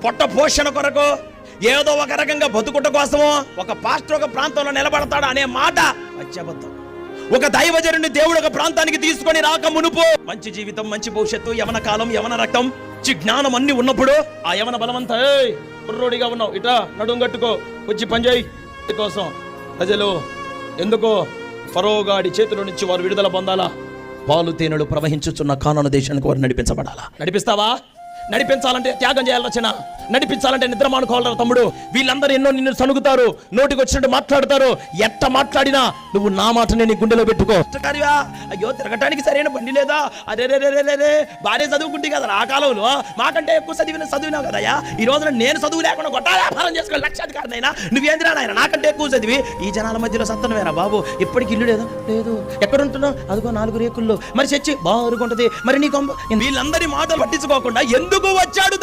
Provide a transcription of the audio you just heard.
పొట్ట పోషణ కొరకు, ఏదో ఒక రకంగా బతుకుట కోసమో ఒక పాస్టర్ ఒక ప్రాంతంలో నిలబడతాడు అనే మాట అత్యబద్ధం. ఒక దైవజనుడిని దేవుడు ఒక ప్రాంతానికి తీసుకొని రాక మునుపు మంచి జీవితం, మంచి భవిష్యత్తు, యవన కాలం, యవన రక్తం, జ్ఞానం అన్ని ఉన్నప్పుడు ఆ యవన బలమంతా కుర్రోడిగా ఉన్నావు, ఇటా నడుం కట్టుకో, వచ్చి పనిచేయి కోసం ప్రజలు ఎందుకో ఫరోగాడి చేతుల నుంచి వారు విడుదల పొందాలా, పాలు తేనెలు ప్రవహించుచున్న కానాను దేశానికి వారు నడిపించబడాలా. నడిపిస్తావా? నడిపించాలంటే త్యాగం చేయాలి రచన, నడిపించాలంటే నిద్ర మానుకోవాలి తమ్ముడు. వీళ్ళందరూ ఎన్నో నిన్ను సణుగుతారు, నోటికి వచ్చినట్టు మాట్లాడతారు. ఎట్ట మాట్లాడినా నువ్వు నా మాటనే నీ గుండెలో పెట్టుకో. అయ్యో తిరగటానికి సరైన బండి లేదా, అరే రే భార్య చదువుకుంటే కదా ఆ కాలంలో, మాకంటే ఎక్కువ చదివినావు కదయ్యా. ఈ రోజున నేను చదువు లేకుండా గొట్ట వ్యాపారం చేసుకుని లక్షాధికారినైనా నువ్వేంద్రా నాయన నాకంటే ఎక్కువ చదివి ఈ జనాల మధ్యలో సత్తనవేరా బాబు. ఎప్పటికి ఇల్లు లేదా? లేదు. ఎక్కడ ఉంటున్నావు? అదిగో 4 రేకుల్లో. మరి చచ్చి బాగుంటది. మరి నీ వీళ్ళందరి మాటలు పట్టించుకోకుండా ఎందుకు వచ్చాడు?